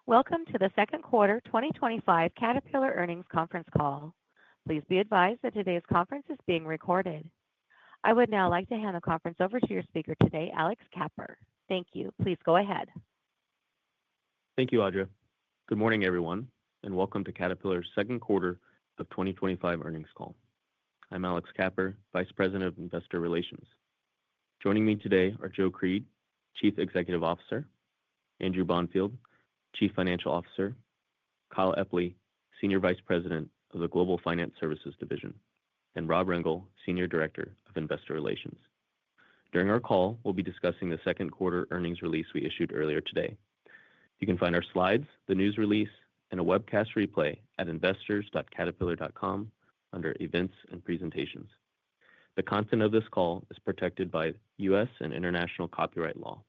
Welcome to the second quarter 2025 Caterpillar Earnings Conference Call. Please be advised that today's conference is being recorded. I would now like to hand the conference over to your speaker today, Alex Kapper. Thank you. Please go ahead. Thank you, Audra. Good morning, everyone, and welcome to Caterpillar's second quarter of 2025 earnings call. I'm Alex Kapper, Vice President of Investor Relations. Joining me today are Joe Creed, Chief Executive Officer, Andrew Bonfield, Chief Financial Officer, Kyle Epley, Senior Vice President of the Global Finance Services Division, and Rob Rengel, Senior Director of Investor Relations. During our call, we'll be discussing the second quarter earnings release we issued earlier today. You can find our slides, the news release, and a webcast replay at investors.caterpillar.com under Events and Presentations. The content of this call is protected by U.S. and international copyright law.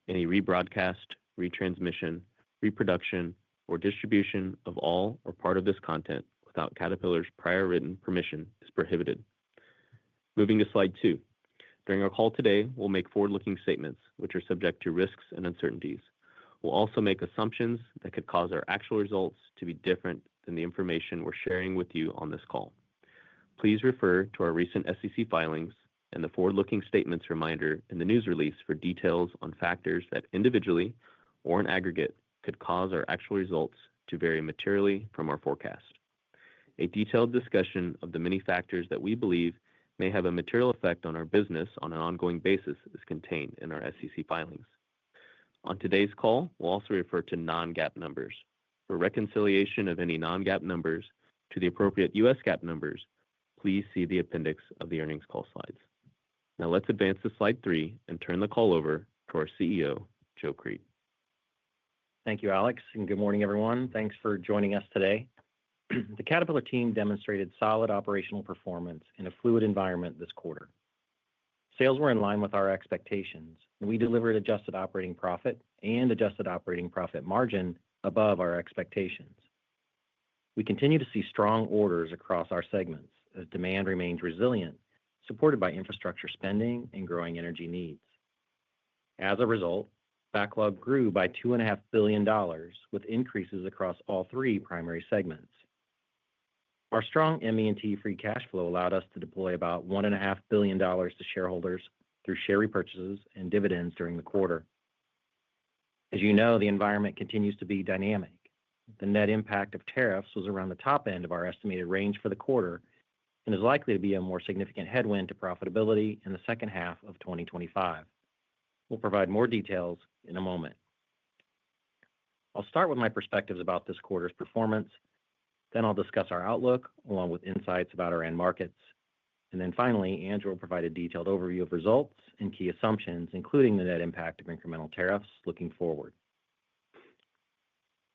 Any rebroadcast, retransmission, reproduction, or distribution of all or part of this content without Caterpillar's prior written permission is prohibited. Moving to slide 2. During our call today, we'll make forward-looking statements which are subject to risks and uncertainties. We'll also make assumptions that could cause our actual results to be different than the information we're sharing with you on this call. Please refer to our recent SEC filings and the forward-looking statements reminder in the news release for details on factors that individually or in aggregate could cause our actual results to vary materially from our forecast. A detailed discussion of the many factors that we believe may have a material effect on our business on an ongoing basis is contained in our SEC filings. On today's call, we'll also refer to non-GAAP numbers. For reconciliation of any non-GAAP numbers to the appropriate U.S. GAAP numbers, please see the appendix of the earnings call slides. Now let's advance to slide 3 and turn the call over to our CEO, Joe Creed. Thank you, Alex, and good morning, everyone. Thanks for joining us today. The Caterpillar team demonstrated solid operational performance in a fluid environment this quarter. Sales were in line with our expectations, and we delivered adjusted operating profit and adjusted operating profit margin above our expectations. We continue to see strong orders across our segments as demand remains resilient, supported by infrastructure spending and growing energy needs. As a result, backlog grew by $2.5 billion, with increases across all three primary segments. Our strong ME&T free cash flow allowed us to deploy about $1.5 billion to shareholders through share repurchases and dividends during the quarter. As you know, the environment continues to be dynamic. The net impact of tariffs was around the top end of our estimated range for the quarter and is likely to be a more significant headwind to profitability in the second half of 2025. We'll provide more details in a moment. I'll start with my perspectives about this quarter's performance, then I'll discuss our outlook along with insights about our end markets, and then finally, Andrew will provide a detailed overview of results and key assumptions, including the net impact of incremental tariffs looking forward.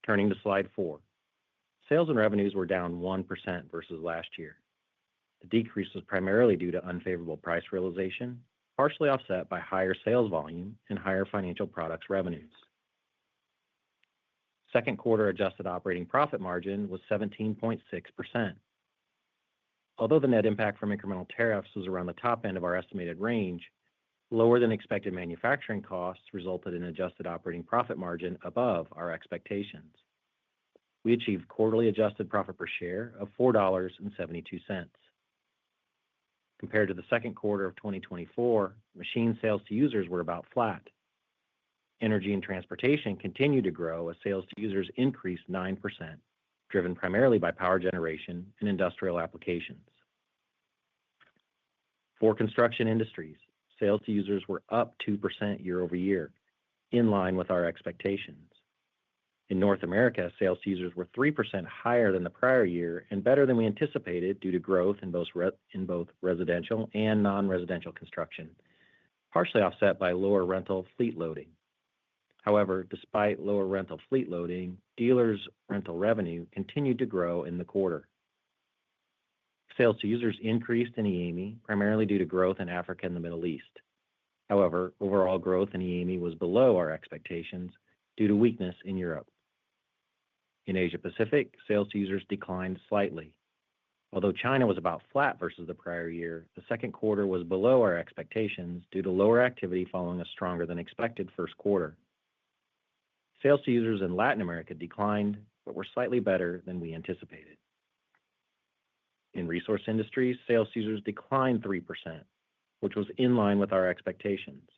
Turning to slide 4. Sales and revenues were down 1% versus last year. The decrease was primarily due to unfavorable price realization, partially offset by higher sales volume and higher financial products revenues. Second quarter adjusted operating profit margin was 17.6%. Although the net impact from incremental tariffs was around the top end of our estimated range, lower than expected manufacturing costs resulted in adjusted operating profit margin above our expectations. We achieved quarterly adjusted profit per share of $4.72. Compared to the second quarter of 2024, machine sales to users were about flat. Energy and transportation continued to grow as sales to users increased 9%, driven primarily by power generation and industrial applications. For construction industries, sales to users were up 2% year over year, in line with our expectations. In North America, sales to users were 3% higher than the prior year and better than we anticipated due to growth in both residential and non-residential construction, partially offset by lower rental fleet loading. However, despite lower rental fleet loading, dealers' rental revenue continued to grow in the quarter. Sales to users increased in EAME, primarily due to growth in Africa and the Middle East. However, overall growth in EAME was below our expectations due to weakness in Europe. In Asia Pacific, sales to users declined slightly. Although China was about flat versus the prior year, the second quarter was below our expectations due to lower activity following a stronger than expected first quarter. Sales to users in Latin America declined, but were slightly better than we anticipated. In resource industries, sales to users declined 3%, which was in line with our expectations.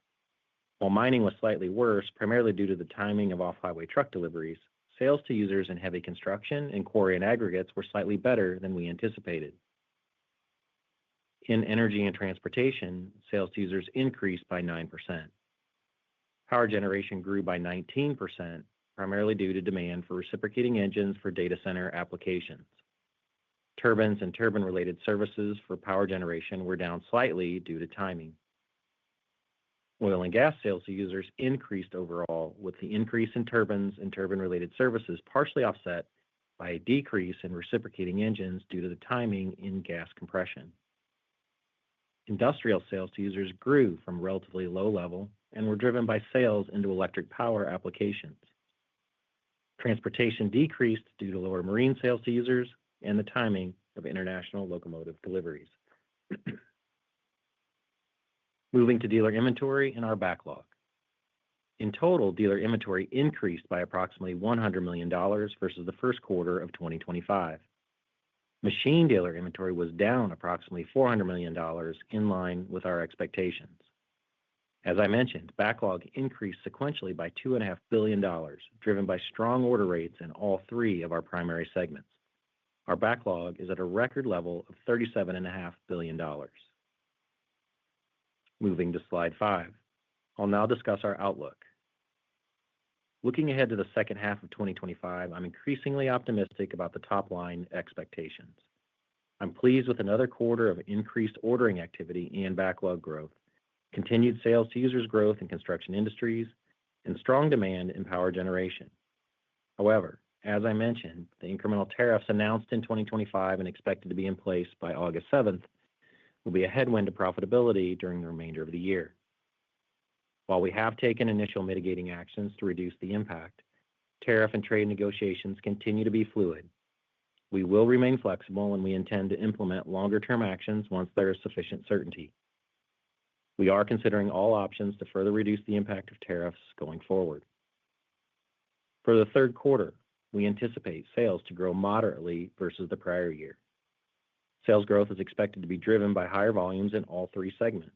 While mining was slightly worse, primarily due to the timing of off-highway truck deliveries, sales to users in heavy construction and quarry and aggregates were slightly better than we anticipated. In energy and transportation, sales to users increased by 9%. Power generation grew by 19%, primarily due to demand for reciprocating engines for data center applications. Turbines and turbine-related services for power generation were down slightly due to timing. Oil and gas sales to users increased overall, with the increase in turbines and turbine-related services partially offset by a decrease in reciprocating engines due to the timing in gas compression. Industrial sales to users grew from a relatively low level and were driven by sales into electric power applications. Transportation decreased due to lower marine sales to users and the timing of international locomotive deliveries. Moving to dealer inventory and our backlog. In total, dealer inventory increased by approximately $100 million versus the first quarter of 2025. Machine dealer inventory was down approximately $400 million, in line with our expectations. As I mentioned, backlog increased sequentially by $2.5 billion, driven by strong order rates in all three of our primary segments. Our backlog is at a record level of $37.5 billion. Moving to slide 5, I'll now discuss our outlook. Looking ahead to the second half of 2025, I'm increasingly optimistic about the top-line expectations. I'm pleased with another quarter of increased ordering activity and backlog growth, continued sales to users growth in construction industries, and strong demand in power generation. However, as I mentioned, the incremental tariffs announced in 2025 and expected to be in place by August 7th will be a headwind to profitability during the remainder of the year. While we have taken initial mitigating actions to reduce the impact, tariff and trade negotiations continue to be fluid. We will remain flexible, and we intend to implement longer-term actions once there is sufficient certainty. We are considering all options to further reduce the impact of tariffs going forward. For the third quarter, we anticipate sales to grow moderately versus the prior year. Sales growth is expected to be driven by higher volumes in all three segments.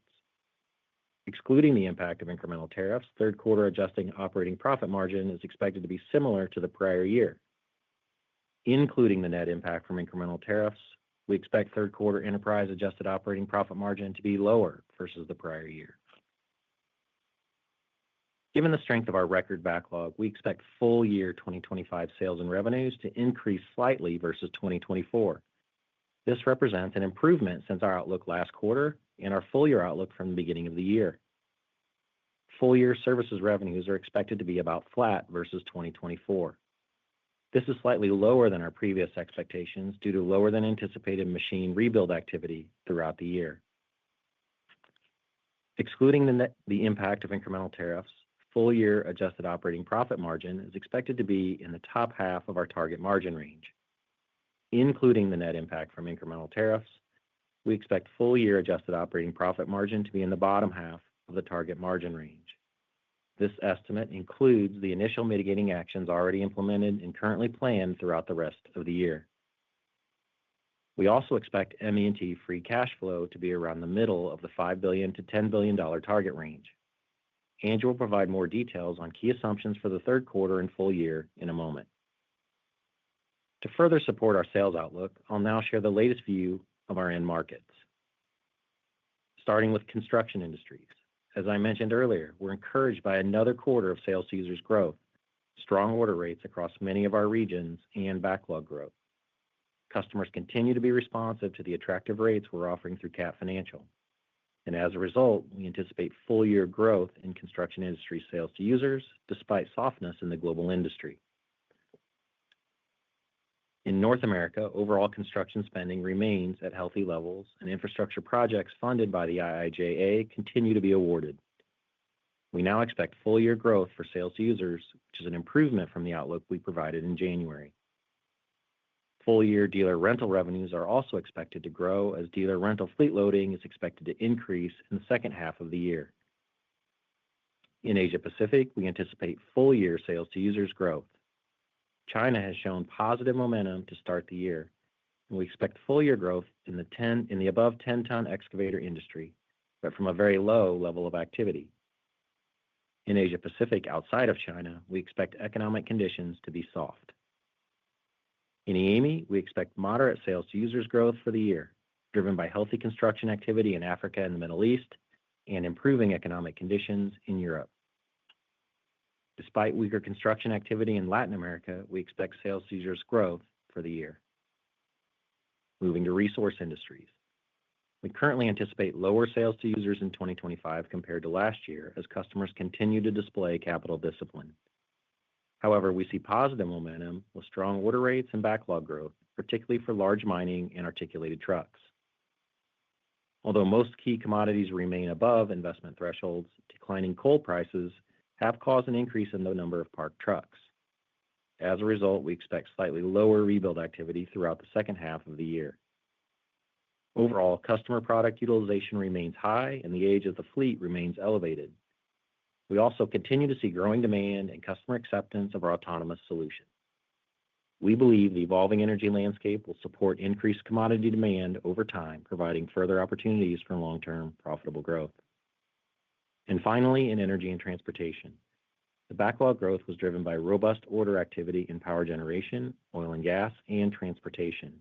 Excluding the impact of incremental tariffs, third quarter adjusted operating profit margin is expected to be similar to the prior year. Including the net impact from incremental tariffs, we expect third quarter enterprise adjusted operating profit margin to be lower versus the prior year. Given the strength of our record backlog, we expect full year 2025 sales and revenues to increase slightly versus 2024. This represents an improvement since our outlook last quarter and our full year outlook from the beginning of the year. Full year services revenues are expected to be about flat versus 2024. This is slightly lower than our previous expectations due to lower than anticipated machine rebuild activity throughout the year. Excluding the impact of incremental tariffs, full year adjusted operating profit margin is expected to be in the top half of our target margin range. Including the net impact from incremental tariffs, we expect full year adjusted operating profit margin to be in the bottom half of the target margin range. This estimate includes the initial mitigating actions already implemented and currently planned throughout the rest of the year. We also expect ME&T free cash flow to be around the middle of the $5 billion to $10 billion target range. Andrew will provide more details on key assumptions for the third quarter and full year in a moment. To further support our sales outlook, I'll now share the latest view of our end markets. Starting with construction industries. As I mentioned earlier, we're encouraged by another quarter of sales to users growth, strong order rates across many of our regions, and backlog growth. Customers continue to be responsive to the attractive rates we're offering through Cat Financial. And as a result, we anticipate full year growth in construction industry sales to users, despite softness in the global industry. In North America, overall construction spending remains at healthy levels, and infrastructure projects funded by the IIJA continue to be awarded. We now expect full year growth for sales to users, which is an improvement from the outlook we provided in January. Full year dealer rental revenues are also expected to grow as dealer rental fleet loading is expected to increase in the second half of the year. In Asia Pacific, we anticipate full-year sales to users growth. China has shown positive momentum to start the year, and we expect full-year growth in the above 10-ton excavator industry, but from a very low level of activity. In Asia Pacific outside of China, we expect economic conditions to be soft. In EAME, we expect moderate sales to users growth for the year, driven by healthy construction activity in Africa and the Middle East and improving economic conditions in Europe. Despite weaker construction activity in Latin America, we expect sales to users growth for the year. Moving to resource industries. We currently anticipate lower sales to users in 2025 compared to last year as customers continue to display capital discipline. However, we see positive momentum with strong order rates and backlog growth, particularly for large mining and articulated trucks. Although most key commodities remain above investment thresholds, declining coal prices have caused an increase in the number of parked trucks. As a result, we expect slightly lower rebuild activity throughout the second half of the year. Overall, customer product utilization remains high and the age of the fleet remains elevated. We also continue to see growing demand and customer acceptance of our autonomous solution. We believe the evolving energy landscape will support increased commodity demand over time, providing further opportunities for long-term profitable growth. And finally, in energy and transportation, the backlog growth was driven by robust order activity in power generation, oil and gas, and transportation.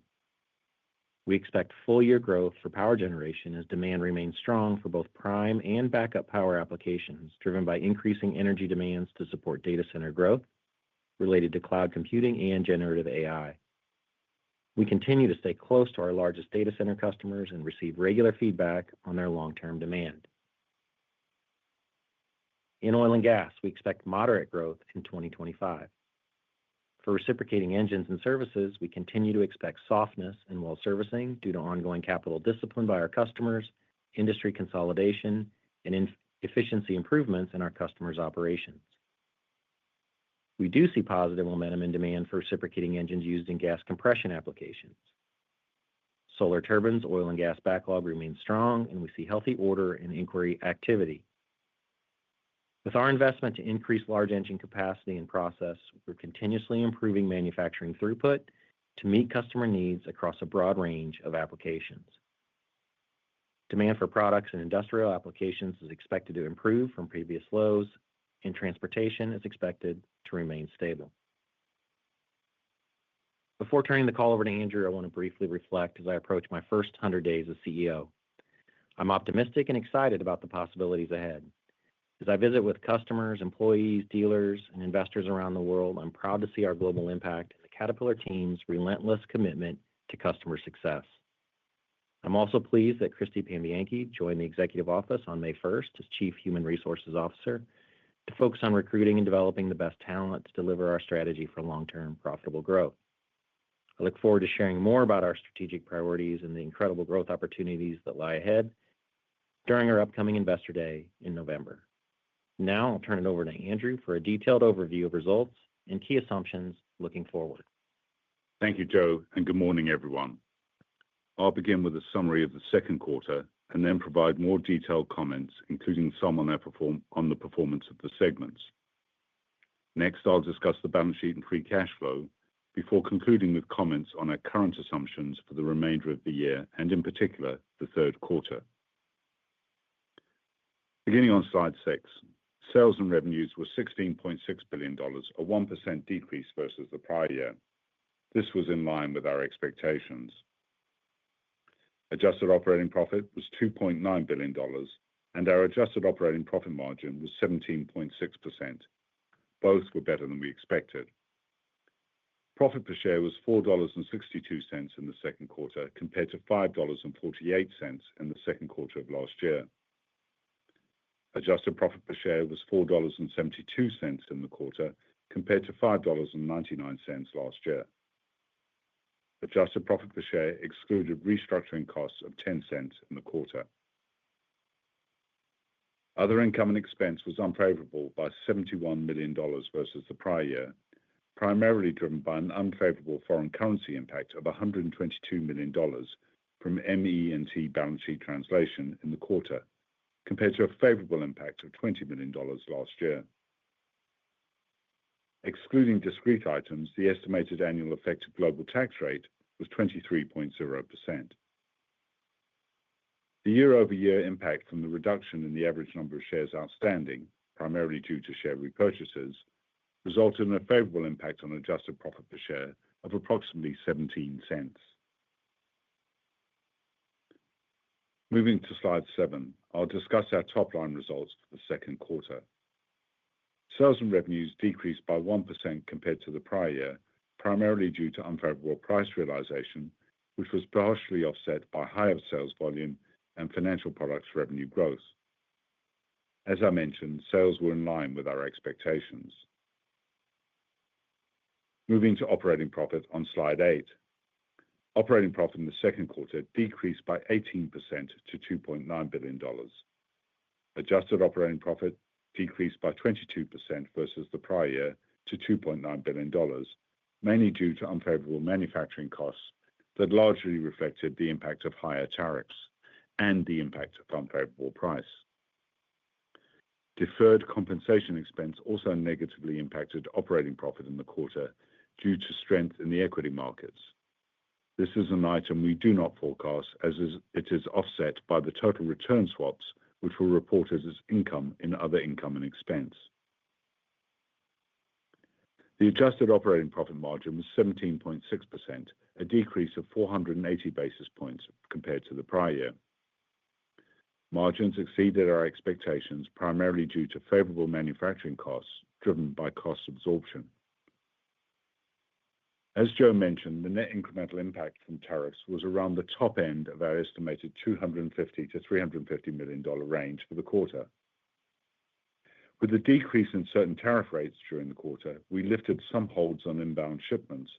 We expect full-year growth for power generation as demand remains strong for both prime and backup power applications, driven by increasing energy demands to support data center growth related to cloud computing and generative AI. We continue to stay close to our largest data center customers and receive regular feedback on their long-term demand. In oil and gas, we expect moderate growth in 2025. For reciprocating engines and services, we continue to expect softness in well servicing due to ongoing capital discipline by our customers, industry consolidation, and efficiency improvements in our customers' operations. We do see positive momentum in demand for reciprocating engines used in gas compression applications. Solar turbines, oil and gas backlog remains strong, and we see healthy order and inquiry activity. With our investment to increase large engine capacity and process, we're continuously improving manufacturing throughput to meet customer needs across a broad range of applications. Demand for products and industrial applications is expected to improve from previous lows, and transportation is expected to remain stable. Before turning the call over to Andrew, I want to briefly reflect as I approach my first 100 days as CEO. I'm optimistic and excited about the possibilities ahead. As I visit with customers, employees, dealers, and investors around the world, I'm proud to see our global impact and the Caterpillar team's relentless commitment to customer success. I'm also pleased that Christy Pambianchi joined the executive office on May 1st as Chief Human Resources Officer to focus on recruiting and developing the best talent to deliver our strategy for long-term profitable growth. I look forward to sharing more about our strategic priorities and the incredible growth opportunities that lie ahead during our upcoming Investor Day in November. Now I'll turn it over to Andrew for a detailed overview of results and key assumptions looking forward. Thank you, Joe, and good morning, everyone. I'll begin with a summary of the second quarter and then provide more detailed comments, including some on the performance of the segments. Next, I'll discuss the balance sheet and free cash flow before concluding with comments on our current assumptions for the remainder of the year and, in particular, the third quarter. Beginning on slide 6, sales and revenues were $16.6 billion, a 1% decrease versus the prior year. This was in line with our expectations. Adjusted operating profit was $2.9 billion, and our adjusted operating profit margin was 17.6%. Both were better than we expected. Profit per share was $4.62 in the second quarter, compared to $5.48 in the second quarter of last year. Adjusted profit per share was $4.72 in the quarter, compared to $5.99 last year. Adjusted profit per share excluded restructuring costs of $0.10 in the quarter. Other income and expense was unfavorable by $71 million versus the prior year, primarily driven by an unfavorable foreign currency impact of $122 million from ME&T balance sheet translation in the quarter, compared to a favorable impact of $20 million last year. Excluding discrete items, the estimated annual effective global tax rate was 23.0%. The year-over-year impact from the reduction in the average number of shares outstanding, primarily due to share repurchases, resulted in a favorable impact on adjusted profit per share of approximately 17 cents. Moving to slide 7, I'll discuss our top-line results for the second quarter. Sales and revenues decreased by 1% compared to the prior year, primarily due to unfavorable price realization, which was partially offset by higher sales volume and financial products revenue growth. As I mentioned, sales were in line with our expectations. Moving to operating profit on slide 8. Operating profit in the second quarter decreased by 18% to $2.9 billion. Adjusted operating profit decreased by 22% versus the prior year to $2.9 billion, mainly due to unfavorable manufacturing costs that largely reflected the impact of higher tariffs and the impact of unfavorable price. Deferred compensation expense also negatively impacted operating profit in the quarter due to strength in the equity markets. This is an item we do not forecast, as it is offset by the total return swaps, which were reported as income in other income and expense. The adjusted operating profit margin was 17.6%, a decrease of 480 basis points compared to the prior year. Margins exceeded our expectations primarily due to favorable manufacturing costs driven by cost absorption. As Joe mentioned, the net incremental impact from tariffs was around the top end of our estimated $250 to $350 million range for the quarter. With the decrease in certain tariff rates during the quarter, we lifted some holds on inbound shipments,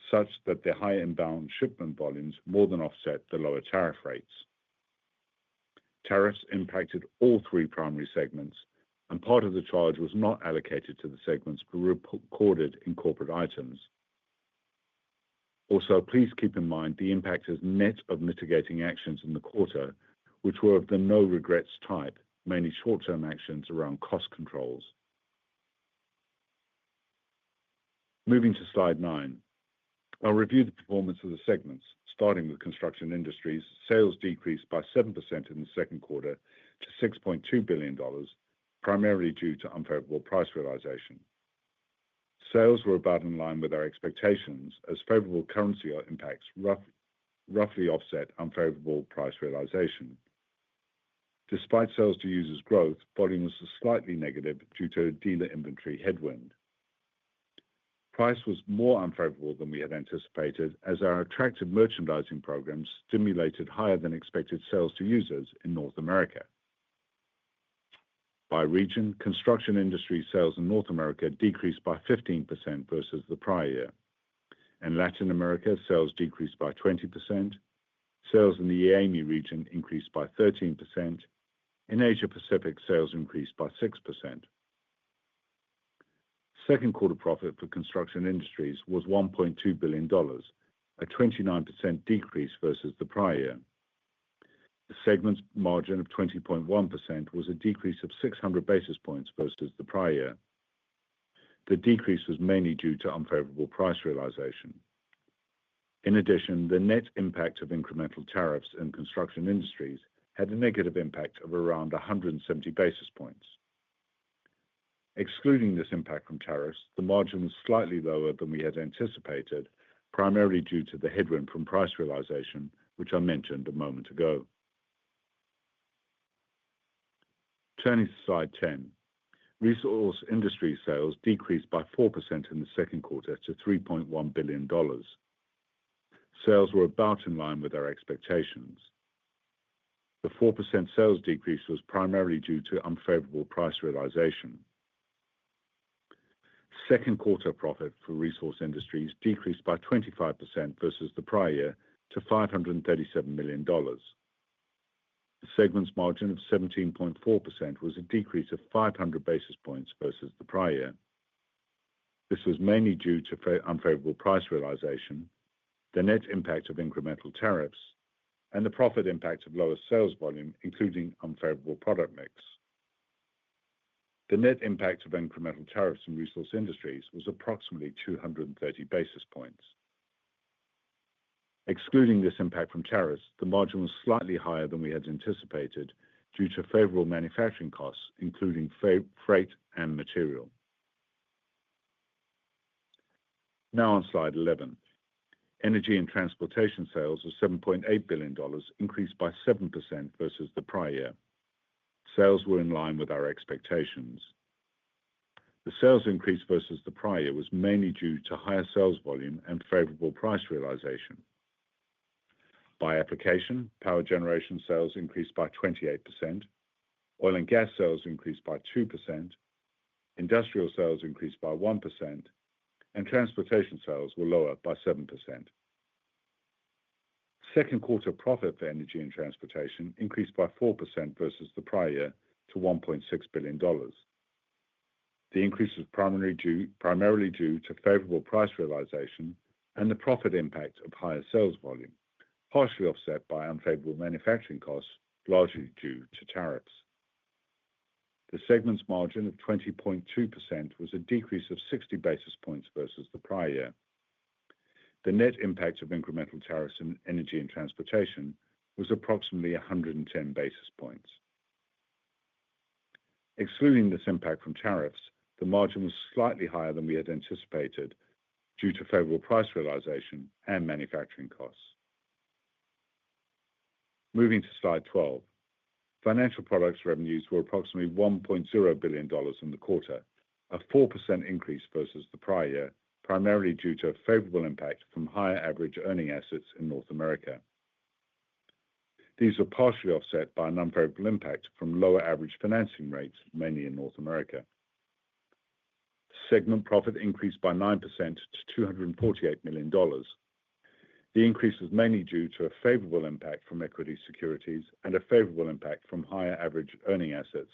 such that the high inbound shipment volumes more than offset the lower tariff rates. Tariffs impacted all 3 primary segments, and part of the charge was not allocated to the segments but recorded in corporate items. Also, please keep in mind the impact is net of mitigating actions in the quarter, which were of the no regrets type, mainly short-term actions around cost controls. Moving to slide 9, I'll review the performance of the segments. Starting with Construction Industries, sales decreased by 7% in the second quarter to $6.2 billion, primarily due to unfavorable price realization. Sales were about in line with our expectations, as favorable currency impacts roughly offset unfavorable price realization. Despite sales to users growth, volume was slightly negative due to a dealer inventory headwind. Price was more unfavorable than we had anticipated, as our attractive merchandising programs stimulated higher than expected sales to users in North America. By region, Construction Industry sales in North America decreased by 15% versus the prior year. In Latin America, sales decreased by 20%. Sales in the EAME region increased by 13%. In Asia Pacific, sales increased by 6%. Second quarter profit for Construction Industries was $1.2 billion, a 29% decrease versus the prior year. The segment's margin of 20.1% was a decrease of 600 basis points versus the prior year. The decrease was mainly due to unfavorable price realization. In addition, the net impact of incremental tariffs in Construction Industries had a negative impact of around 170 basis points. Excluding this impact from tariffs, the margin was slightly lower than we had anticipated, primarily due to the headwind from price realization, which I mentioned a moment ago. Turning to slide 10, Resource Industries sales decreased by 4% in the second quarter to $3.1 billion. Sales were about in line with our expectations. The 4% sales decrease was primarily due to unfavorable price realization. Second quarter profit for Resource Industries decreased by 25% versus the prior year to $537 million. The segment's margin of 17.4% was a decrease of 500 basis points versus the prior year. This was mainly due to unfavorable price realization, the net impact of incremental tariffs, and the profit impact of lower sales volume, including unfavorable product mix. The net impact of incremental tariffs in Resource Industries was approximately 230 basis points. Excluding this impact from tariffs, the margin was slightly higher than we had anticipated due to favorable manufacturing costs, including freight and material. Now on slide 11, Energy and Transportation sales of $7.8 billion increased by 7% versus the prior year. Sales were in line with our expectations. The sales increase versus the prior year was mainly due to higher sales volume and favorable price realization. By application, power generation sales increased by 28%, oil and gas sales increased by 2%, industrial sales increased by 1%, and transportation sales were lower by 7%. Second quarter profit for Energy and Transportation increased by 4% versus the prior year to $1.6 billion. The increase was primarily due to favorable price realization and the profit impact of higher sales volume, partially offset by unfavorable manufacturing costs, largely due to tariffs. The segment's margin of 20.2% was a decrease of 60 basis points versus the prior year. The net impact of incremental tariffs in Energy and Transportation was approximately 110 basis points. Excluding this impact from tariffs, the margin was slightly higher than we had anticipated due to favorable price realization and manufacturing costs. Moving to slide 12, Financial Products revenues were approximately $1.0 billion in the quarter, a 4% increase versus the prior year, primarily due to a favorable impact from higher average earning assets in North America. These were partially offset by an unfavorable impact from lower average financing rates, mainly in North America. Segment profit increased by 9% to $248 million. The increase was mainly due to a favorable impact from equity securities and a favorable impact from higher average earning assets,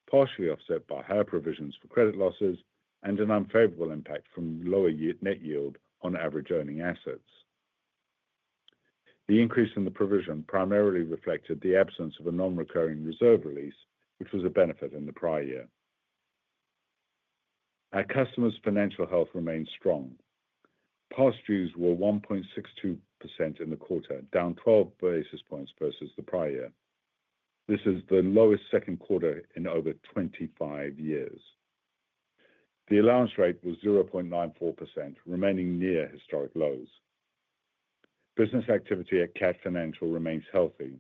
partially offset by higher provisions for credit losses and an unfavorable impact from lower net yield on average earning assets. The increase in the provision primarily reflected the absence of a non-recurring reserve release, which was a benefit in the prior year. Our customers' financial health remained strong. Past dues were 1.62% in the quarter, down 12 basis points versus the prior year. This is the lowest second quarter in over 25 years. The allowance rate was 0.94%, remaining near historic lows. Business activity at Cat Financial remains healthy.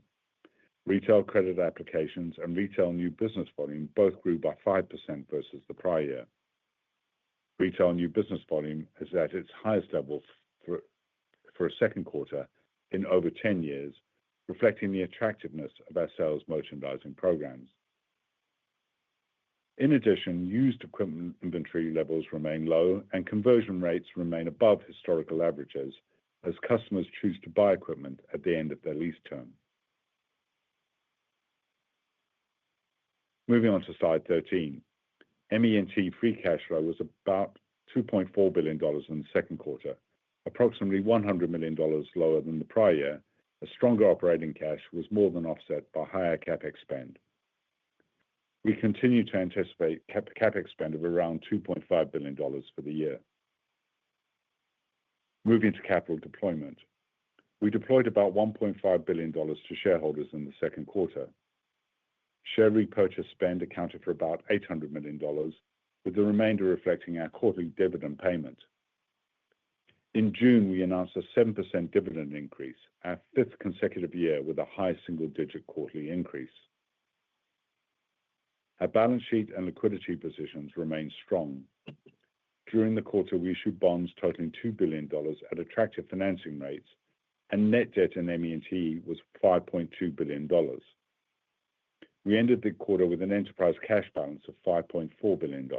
Retail credit applications and retail new business volume both grew by 5% versus the prior year. Retail new business volume is at its highest level for a second quarter in over 10 years, reflecting the attractiveness of our sales merchandising programs. In addition, used equipment inventory levels remain low and conversion rates remain above historical averages as customers choose to buy equipment at the end of their lease term. Moving on to slide 13. ME&T free cash flow was about $2.4 billion in the second quarter, approximately $100 million lower than the prior year. A stronger operating cash was more than offset by higher CapEx spend. We continue to anticipate CapEx spend of around $2.5 billion for the year. Moving to capital deployment. We deployed about $1.5 billion to shareholders in the second quarter. Share repurchase spend accounted for about $800 million, with the remainder reflecting our quarterly dividend payment. In June, we announced a 7% dividend increase, our fifth consecutive year with a high single-digit quarterly increase. Our balance sheet and liquidity positions remain strong. During the quarter, we issued bonds totaling $2 billion at attractive financing rates, and net debt in ME&T was $5.2 billion. We ended the quarter with an enterprise cash balance of $5.4 billion.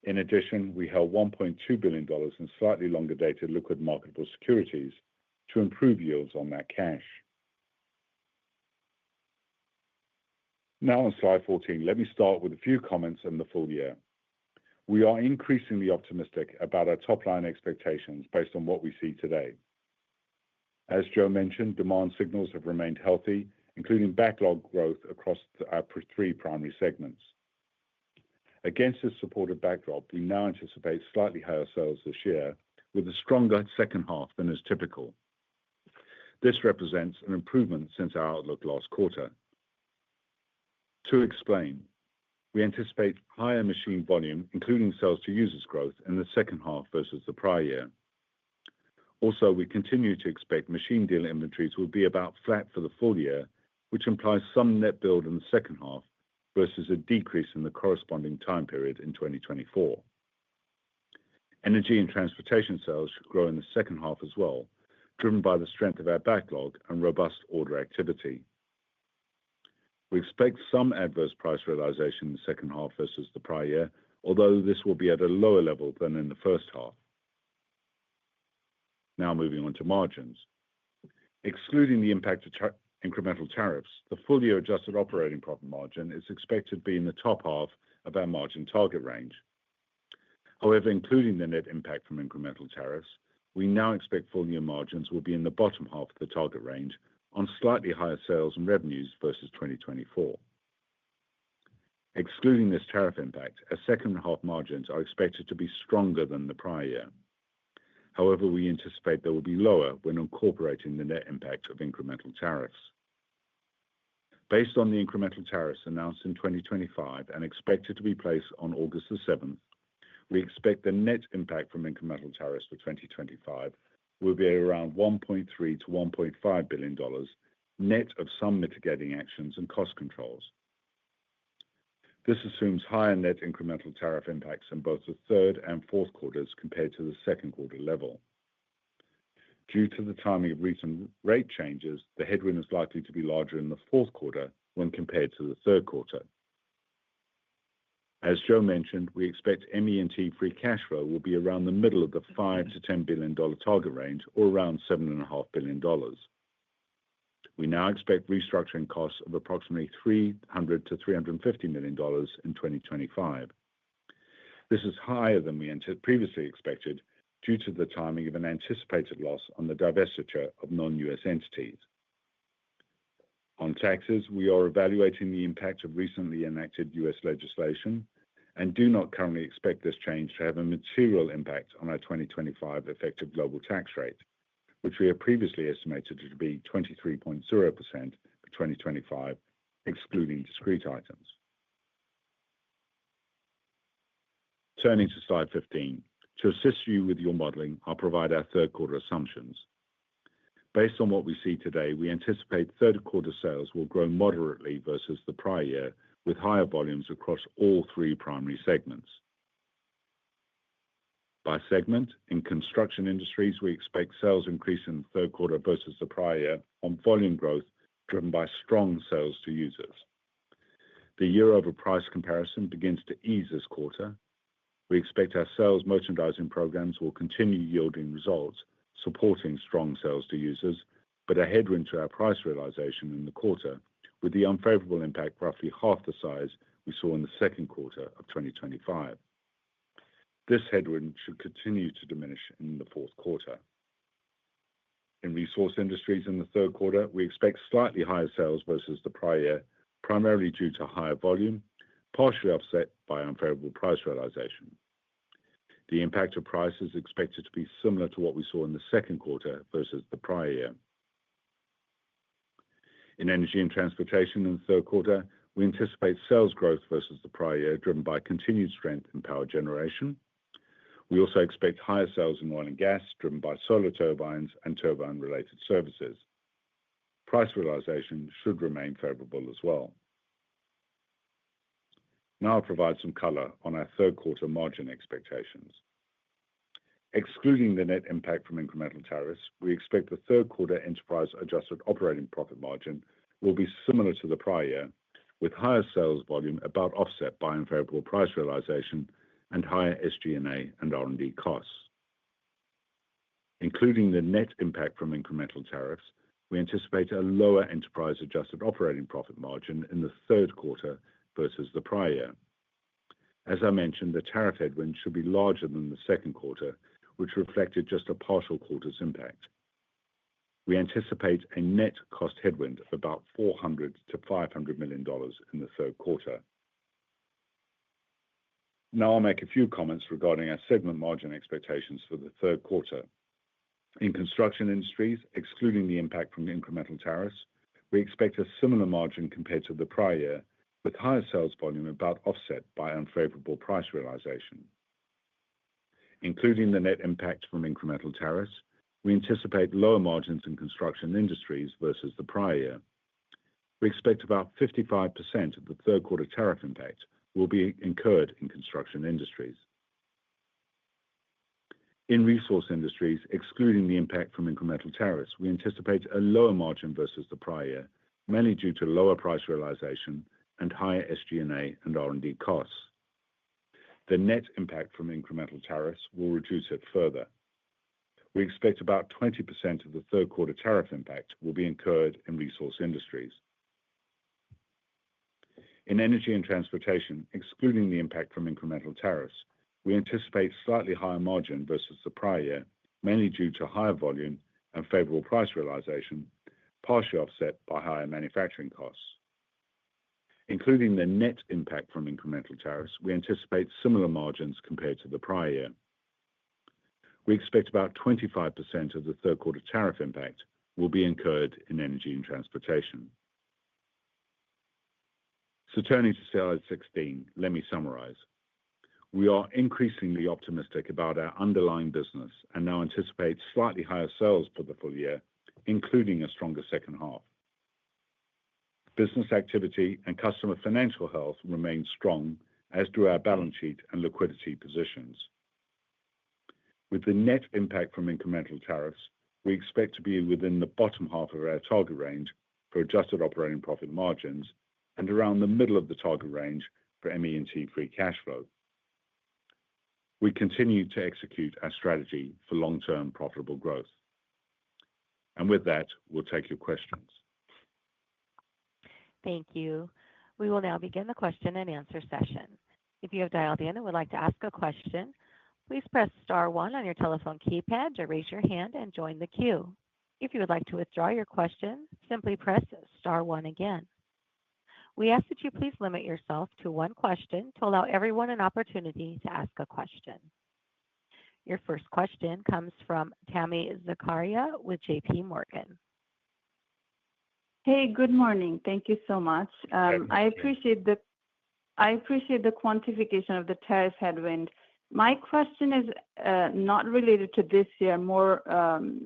In addition, we held $1.2 billion in slightly longer dated liquid marketable securities to improve yields on that cash. Now on slide 14, let me start with a few comments on the full year. We are increasingly optimistic about our top line expectations based on what we see today. As Joe mentioned, demand signals have remained healthy, including backlog growth across our three primary segments. Against this supportive backdrop, we now anticipate slightly higher sales this year, with a stronger second half than is typical. This represents an improvement since our outlook last quarter. To explain, we anticipate higher machine volume, including sales to users growth, in the second half versus the prior year. Also, we continue to expect machine dealer inventories will be about flat for the full year, which implies some net build in the second half versus a decrease in the corresponding time period in 2024. Energy and transportation sales should grow in the second half as well, driven by the strength of our backlog and robust order activity. We expect some adverse price realization in the second half versus the prior year, although this will be at a lower level than in the first half. Now moving on to margins. Excluding the impact of incremental tariffs, the full-year adjusted operating profit margin is expected to be in the top half of our margin target range. However, including the net impact from incremental tariffs, we now expect full-year margins will be in the bottom half of the target range on slightly higher sales and revenues versus 2024. Excluding this tariff impact, our second half margins are expected to be stronger than the prior year. However, we anticipate they will be lower when incorporating the net impact of incremental tariffs. Based on the incremental tariffs announced in 2025 and expected to be placed on August the 7th, we expect the net impact from incremental tariffs for 2025 will be around $1.3 to $1.5 billion, net of some mitigating actions and cost controls. This assumes higher net incremental tariff impacts in both the third and fourth quarters compared to the second quarter level. Due to the timing of recent rate changes, the headwind is likely to be larger in the fourth quarter when compared to the third quarter. As Joe mentioned, we expect ME&T free cash flow will be around the middle of the $5 to $10 billion target range, or around $7.5 billion. We now expect restructuring costs of approximately $300 to $350 million in 2025. This is higher than we previously expected due to the timing of an anticipated loss on the divestiture of non-US entities. On taxes, we are evaluating the impact of recently enacted US legislation and do not currently expect this change to have a material impact on our 2025 effective global tax rate, which we have previously estimated to be 23.0% for 2025, excluding discrete items. Turning to slide 15, to assist you with your modeling, I'll provide our third quarter assumptions. Based on what we see today, we anticipate third quarter sales will grow moderately versus the prior year, with higher volumes across all three primary segments. By segment, in construction industries, we expect sales increase in the third quarter versus the prior year on volume growth driven by strong sales to users. The year-over-price comparison begins to ease this quarter. We expect our sales merchandising programs will continue yielding results, supporting strong sales to users, but a headwind to our price realization in the quarter, with the unfavorable impact roughly half the size we saw in the second quarter of 2025. This headwind should continue to diminish in the fourth quarter. In resource industries in the third quarter, we expect slightly higher sales versus the prior year, primarily due to higher volume, partially offset by unfavorable price realization. The impact of price is expected to be similar to what we saw in the second quarter versus the prior year. In energy and transportation in the third quarter, we anticipate sales growth versus the prior year, driven by continued strength in power generation. We also expect higher sales in oil and gas, driven by solar turbines and turbine-related services. Price realization should remain favorable as well. Now I'll provide some color on our third quarter margin expectations. Excluding the net impact from incremental tariffs, we expect the third quarter enterprise adjusted operating profit margin will be similar to the prior year, with higher sales volume about offset by unfavorable price realization and higher SG&A and R&D costs. Including the net impact from incremental tariffs, we anticipate a lower enterprise adjusted operating profit margin in the third quarter versus the prior year. As I mentioned, the tariff headwind should be larger than the second quarter, which reflected just a partial quarter's impact. we anticipate a net cost headwind of about $400 to $500 million in the third quarter. Now I'll make a few comments regarding our segment margin expectations for the third quarter. In Construction Industries, excluding the impact from incremental tariffs, we expect a similar margin compared to the prior year, with higher sales volume about offset by unfavorable price realization. Including the net impact from incremental tariffs, we anticipate lower margins in Construction Industries versus the prior year. We expect about 55% of the third quarter tariff impact will be incurred in Construction Industries. In Resource Industries, excluding the impact from incremental tariffs, we anticipate a lower margin versus the prior year, mainly due to lower price realization and higher SG&A and R&D costs. The net impact from incremental tariffs will reduce it further. We expect about 20% of the third quarter tariff impact will be incurred in Resource Industries. In Energy and Transportation, excluding the impact from incremental tariffs, we anticipate slightly higher margin versus the prior year, mainly due to higher volume and favorable price realization, partially offset by higher manufacturing costs. Including the net impact from incremental tariffs, we anticipate similar margins compared to the prior year. We expect about 25% of the third quarter tariff impact will be incurred in Energy and Transportation. So turning to slide 16, let me summarize. We are increasingly optimistic about our underlying business and now anticipate slightly higher sales for the full year, including a stronger second half. Business activity and customer financial health remain strong, as do our balance sheet and liquidity positions. With the net impact from incremental tariffs, we expect to be within the bottom half of our target range for adjusted operating profit margins and around the middle of the target range for ME&T free cash flow. We continue to execute our strategy for long-term profitable growth. And with that, we'll take your questions. Thank you. We will now begin the question and answer session. If you have dialed in and would like to ask a question, please press star one on your telephone keypad to raise your hand and join the queue. If you would like to withdraw your question, simply press star one again. We ask that you please limit yourself to one question to allow everyone an opportunity to ask a question. Your first question comes from Tami Zakaria with JP Morgan. Hey, good morning. Thank you so much. I appreciate the quantification of the tariff headwind. My question is not related to this year, more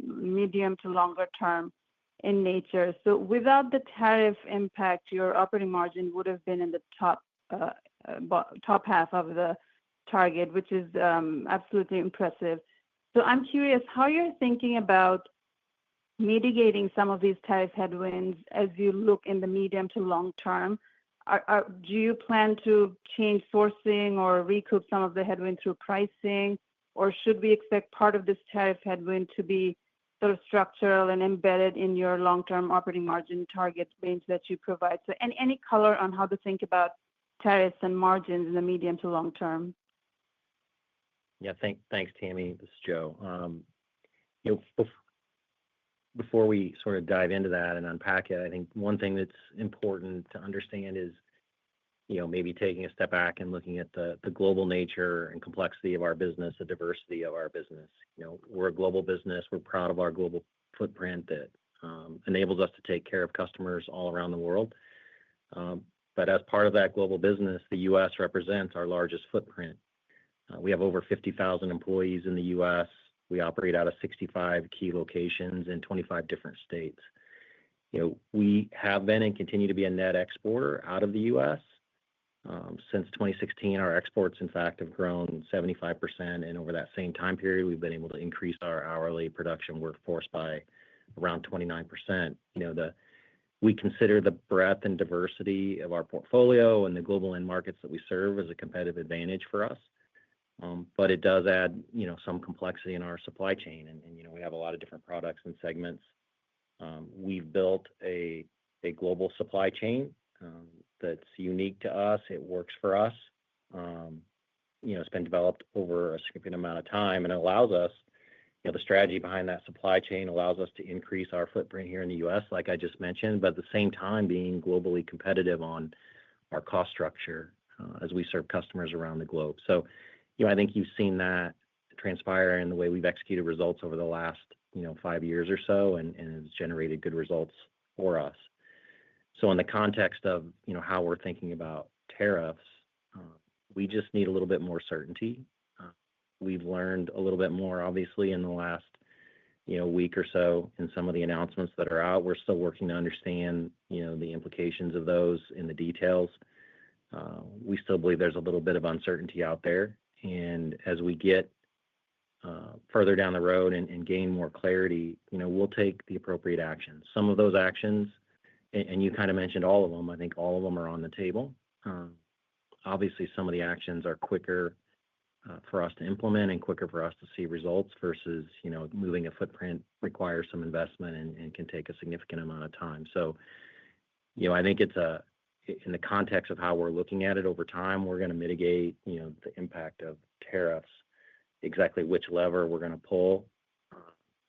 medium to longer term in nature. So without the tariff impact, your operating margin would have been in the top half of the target, which is absolutely impressive. So I'm curious how you're thinking about mitigating some of these tariff headwinds as you look in the medium to long term. Do you plan to change sourcing or recoup some of the headwind through pricing, or should we expect part of this tariff headwind to be sort of structural and embedded in your long-term operating margin target range that you provide? So any color on how to think about tariffs and margins in the medium to long term? Yeah, thanks, Tami. This is Joe. Before we sort of dive into that and unpack it, I think one thing that's important to understand is, maybe taking a step back and looking at the global nature and complexity of our business, the diversity of our business. We're a global business. We're proud of our global footprint that enables us to take care of customers all around the world. But as part of that global business, the U.S. represents our largest footprint. We have over 50,000 employees in the U.S. We operate out of 65 key locations in 25 different states. We have been and continue to be a net exporter out of the U.S. Since 2016, our exports, in fact, have grown 75%. And over that same time period, we've been able to increase our hourly production workforce by around 29%. We consider the breadth and diversity of our portfolio and the global end markets that we serve as a competitive advantage for us. But it does add, some complexity in our supply chain. And we have a lot of different products and segments. We've built a global supply chain that's unique to us. It works for us. It's been developed over a significant amount of time, and it allows us, The strategy behind that supply chain allows us to increase our footprint here in the U.S., like I just mentioned, but at the same time being globally competitive on our cost structure as we serve customers around the globe. So, I think you've seen that transpire in the way we've executed results over the last, 5 years or so, and it's generated good results for us. So in the context of, how we're thinking about tariffs, we just need a little bit more certainty. We've learned a little bit more, obviously, in the last, week or so in some of the announcements that are out. We're still working to understand, the implications of those in the details. We still believe there's a little bit of uncertainty out there. And as we get further down the road and gain more clarity, we'll take the appropriate actions. Some of those actions, and you kind of mentioned all of them, I think all of them are on the table. Obviously, some of the actions are quicker for us to implement and quicker for us to see results versus, moving a footprint requires some investment and can take a significant amount of time. So, I think it's in the context of how we're looking at it over time, we're going to mitigate, the impact of tariffs. Exactly which lever we're going to pull,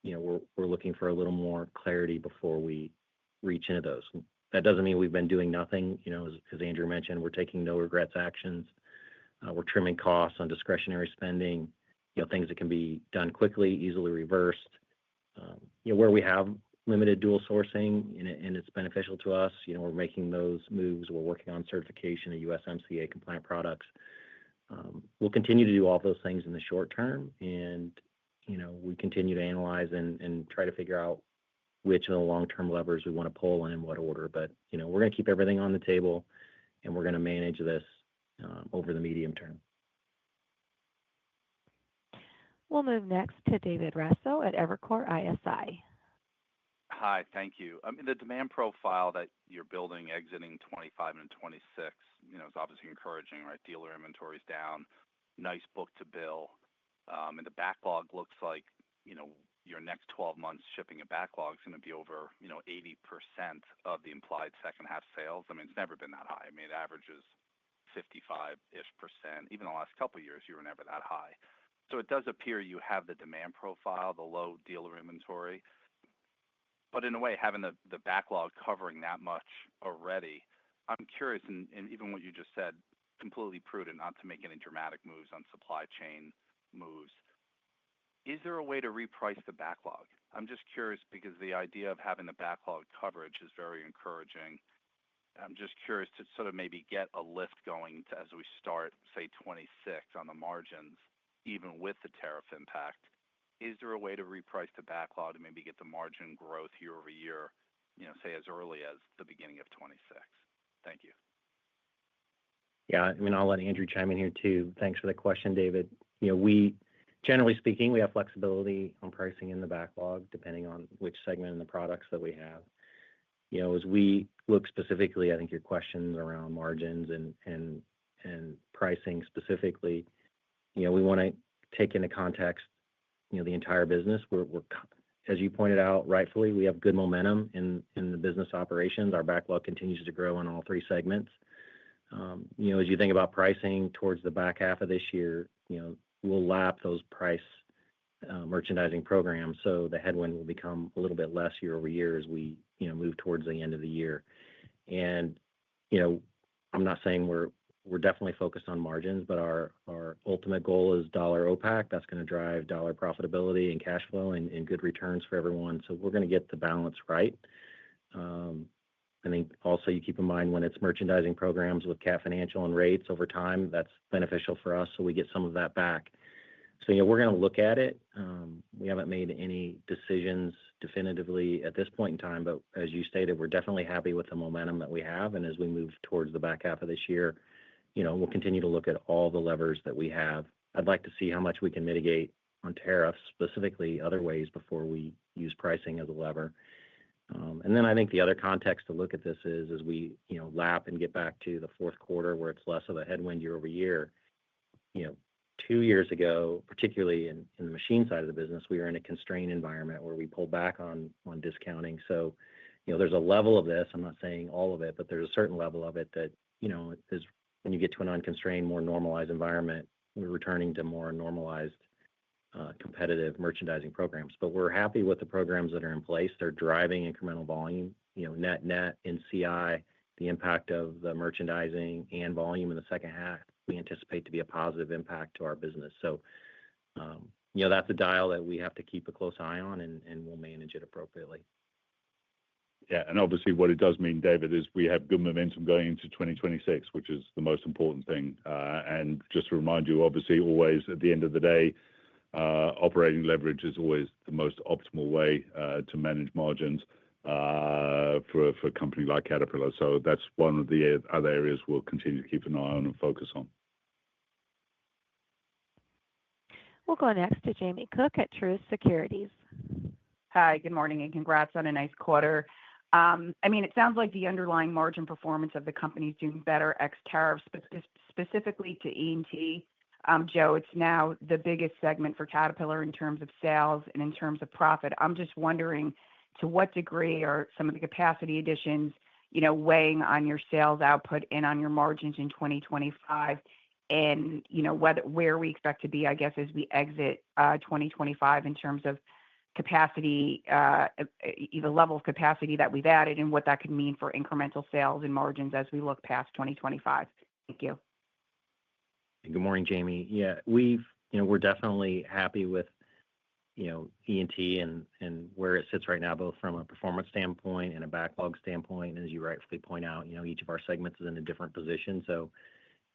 we're looking for a little more clarity before we reach into those. That doesn't mean we've been doing nothing. As Andrew mentioned, we're taking no regrets actions. We're trimming costs on discretionary spending, things that can be done quickly, easily reversed. Where we have limited dual sourcing and it's beneficial to us, we're making those moves. We're working on certification of USMCA compliant products. We'll continue to do all those things in the short term, and we continue to analyze and try to figure out which of the long-term levers we want to pull and in what order. But we're going to keep everything on the table, and we're going to manage this over the medium term. We'll move next to David Raso at Evercore ISI. Hi, thank you. I mean, the demand profile that you're building exiting 25 and 26, is obviously encouraging, right? Dealer inventory's down, nice book-to-bill. And the backlog looks like, your next 12 months shipping a backlog is going to be over, 80% of the implied second half sales. I mean, it's never been that high. I mean, it averages 55-ish%. Even the last couple of years, you were never that high. So it does appear you have the demand profile, the low dealer inventory. But in a way, having the backlog covering that much already, I'm curious, and even what you just said, completely prudent not to make any dramatic moves on supply chain moves. Is there a way to reprice the backlog? I'm just curious because the idea of having the backlog coverage is very encouraging. I'm just curious to sort of maybe get a lift going as we start, say, 26 on the margins, even with the tariff impact. Is there a way to reprice the backlog to maybe get the margin growth year over year, say as early as the beginning of 26? Thank you. Yeah, I mean, I'll let Andrew chime in here too. Thanks for the question, David. Generally speaking, we have flexibility on pricing in the backlog depending on which segment and the products that we have. As we look specifically, I think your questions around margins and pricing specifically, we want to take into context, the entire business. We're as you pointed out rightfully, we have good momentum in the business operations. Our backlog continues to grow in all three segments. As you think about pricing towards the back half of this year, we'll lap those price merchandising programs, so the headwind will become a little bit less year over year as we move towards the end of the year. And I'm not saying we're definitely focused on margins, but our ultimate goal is dollar OPAC. That's going to drive dollar profitability and cash flow and good returns for everyone. So we're going to get the balance right. I think also you keep in mind when it's merchandising programs with Cat Financial and rates over time, that's beneficial for us, so we get some of that back. So we're going to look at it. We haven't made any decisions definitively at this point in time, but as you stated, we're definitely happy with the momentum that we have. And as we move towards the back half of this year, we'll continue to look at all the levers that we have. I'd like to see how much we can mitigate on tariffs, specifically other ways before we use pricing as a lever. And then I think the other context to look at this is as we lap and get back to the fourth quarter where it's less of a headwind year over year. 2 years ago, particularly in the machine side of the business, we were in a constrained environment where we pulled back on discounting. So there's a level of this. I'm not saying all of it, but there's a certain level of it that is when you get to an unconstrained, more normalized environment, we're returning to more normalized competitive merchandising programs. But we're happy with the programs that are in place. They're driving incremental volume, net in CI, the impact of the merchandising and volume in the second half, we anticipate to be a positive impact to our business. So, that's a dial that we have to keep a close eye on, and we'll manage it appropriately. Yeah, and obviously what it does mean, David, is we have good momentum going into 2026, which is the most important thing. And just to remind you, obviously, always at the end of the day, operating leverage is always the most optimal way to manage margins for a company like Caterpillar. So that's one of the other areas we'll continue to keep an eye on and focus on. We'll go next to Jamie Cook at Truist Securities. Hi, good morning, and congrats on a nice quarter. It sounds like the underlying margin performance of the company is doing better ex tariffs, but specifically to E&T. Joe, it's now the biggest segment for Caterpillar in terms of sales and in terms of profit. I'm just wondering to what degree are some of the capacity additions, weighing on your sales output and on your margins in 2025, and where we expect to be, I guess, as we exit 2025 in terms of capacity, the level of capacity that we've added, and what that could mean for incremental sales and margins as we look past 2025. Thank you. Good morning, Jamie. Yeah, we're definitely happy with E&T and where it sits right now, both from a performance standpoint and a backlog standpoint. And as you rightfully point out, each of our segments is in a different position. So,